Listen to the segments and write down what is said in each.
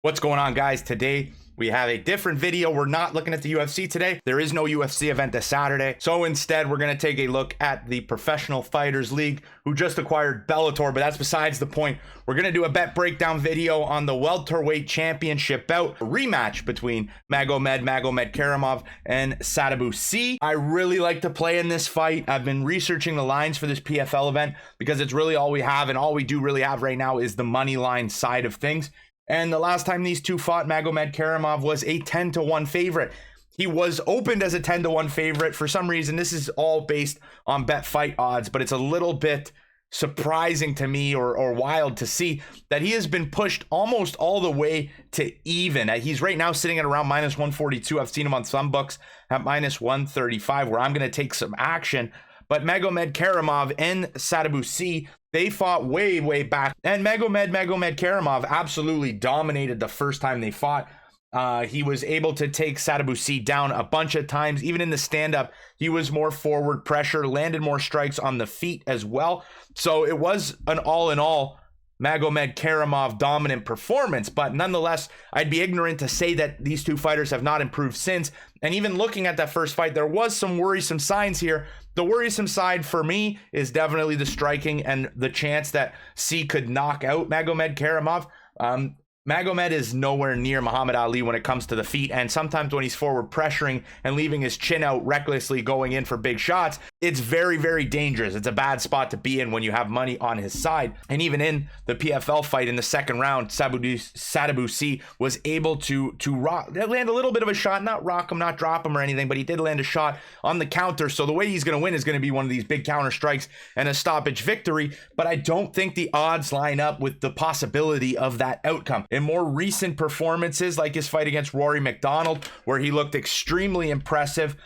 What's going on, guys? Today we have a different video. We're not looking at the UFC today. There is no UFC event this Saturday. So instead, we're going to take a look at the Professional Fighters League, who just acquired Bellator, but that's besides the point. We're going to do a bet breakdown video on the Welterweight Championship bout, a rematch between Magomed Magomedkerimov and Sadibou Sy. I really like to play in this fight. I've been researching the lines for this PFL event because it's really all we have, and all we do really have right now is the money line side of things. And the last time these two fought, Magomedkerimov was a 10-1 favorite. He was opened as a 10-1 favorite. For some reason, this is all based on bet fight odds, but it's a little bit surprising to me or wild to see that he has been pushed almost all the way to even. He's right now sitting at around minus 142. I've seen him on some books at minus 135, where I'm going to take some action. But Magomedkerimov and Sadibou Sy, they fought way back. And Magomedkerimov absolutely dominated the first time they fought. He was able to take Sadibou Sy down a bunch of times. Even in the stand-up, he was more forward pressure, landed more strikes on the feet as well. So it was an all-in-all Magomedkerimov dominant performance, but nonetheless, I'd be ignorant to say that these two fighters have not improved since. And even looking at that first fight, there was some worrisome signs here. The worrisome side for me is definitely the striking and the chance that Sy could knock out Magomedkerimov. Magomed is nowhere near Muhammad Ali when it comes to the feet, and sometimes when he's forward pressuring and leaving his chin out recklessly going in for big shots, it's very dangerous. It's a bad spot to be in when you have money on his side. And even in the PFL fight in the second round, Sadibou Sy was able to land a little bit of a shot, not rock him, not drop him or anything, but he did land a shot on the counter. So the way he's going to win is going to be one of these big counter strikes and a stoppage victory, but I don't think the odds line up with the possibility of that outcome. In more recent performances, like his fight against Rory MacDonald, where he looked extremely impressive,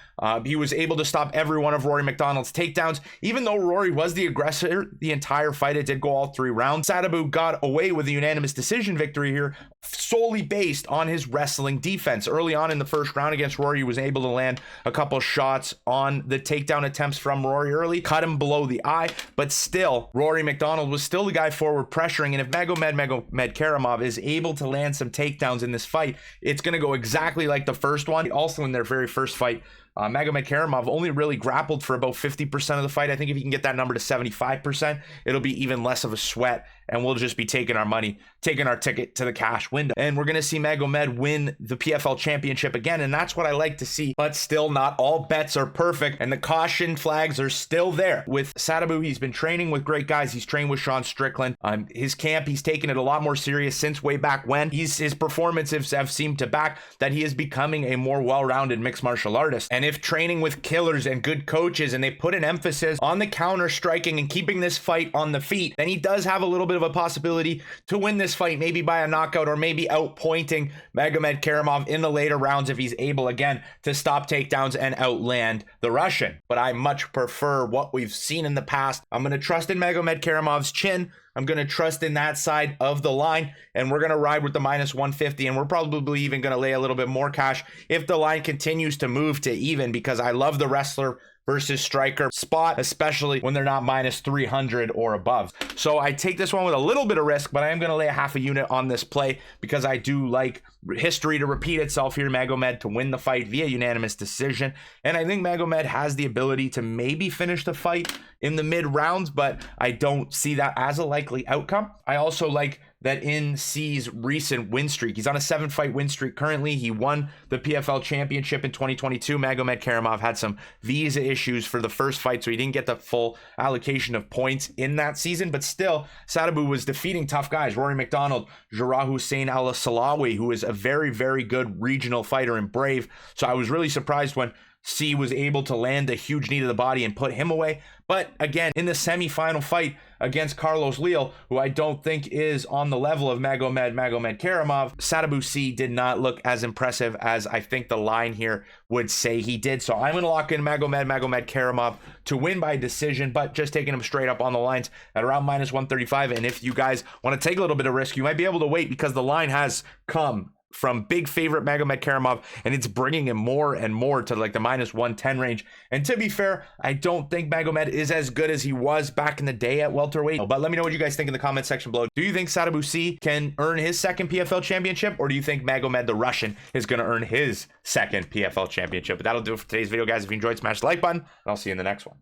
he was able to stop every one of Rory MacDonald's takedowns. Even though Rory was the aggressor the entire fight, it did go all 3 rounds. Sadibou got away with a unanimous decision victory here, solely based on his wrestling defense. Early on in the first round against Rory, he was able to land a couple shots on the takedown attempts from Rory early, cut him below the eye, but still, Rory MacDonald was still the guy forward pressuring, and if Magomedkerimov is able to land some takedowns in this fight, it's going to go exactly like the first one. Also, in their very first fight, Magomedkerimov only really grappled for about 50% of the fight. I think if you can get that number to 75%, it'll be even less of a sweat, and we'll just be taking our money, taking our ticket to the cash window. And we're going to see Magomed win the PFL Championship again, and that's what I like to see. But still, not all bets are perfect, and the caution flags are still there. With Sadibou, he's been training with great guys. He's trained with Sean Strickland. His camp, he's taken it a lot more serious since way back when. His performances have seemed to back that he is becoming a more well-rounded mixed martial artist. And if training with killers and good coaches, and they put an emphasis on the counter striking and keeping this fight on the feet, then he does have a little bit of a possibility to win this fight, maybe by a knockout or maybe outpointing Magomedkerimov in the later rounds if he's able again to stop takedowns and outland the Russian. But I much prefer what we've seen in the past. I'm going to trust in Magomedkerimov's chin. I'm going to trust in that side of the line, and we're going to ride with the minus 150, and we're probably even going to lay a little bit more cash if the line continues to move to even, because I love the wrestler versus striker spot, especially when they're not minus 300 or above. So I take this one with a little bit of risk, but I am going to lay a half a unit on this play because I do like history to repeat itself here. Magomed to win the fight via unanimous decision, and I think Magomed has the ability to maybe finish the fight in the mid rounds, but I don't see that as a likely outcome. I also like that in Sy's recent win streak. He's on a 7-fight win streak currently. He won the PFL Championship in 2022. Magomedkerimov had some visa issues for the first fight, so he didn't get the full allocation of points in that season, but still, Sadibou was defeating tough guys. Rory MacDonald, Jarrah Hussein Al-Salawi, who is a very good regional fighter and brave. So I was really surprised when Sy was able to land a huge knee to the body and put him away. But again, in the semi-final fight against Carlos Leal, who I don't think is on the level of Magomedkerimov, Sadibou Sy did not look as impressive as I think the line here would say he did. So I'm going to lock in Magomedkerimov to win by decision, but just taking him straight up on the lines at around minus 135. And if you guys want to take a little bit of risk, you might be able to wait because the line has come from big favorite Magomedkerimov, and it's bringing him more and more to like the -110 range. And to be fair, I don't think Magomed is as good as he was back in the day at welterweight. But let me know what you guys think in the comment section below. Do you think Sadibou Sy can earn his second PFL championship, or do you think Magomed the Russian is going to earn his second PFL championship? But that'll do it for today's video, guys. If you enjoyed, smash the like button, and I'll see you in the next one.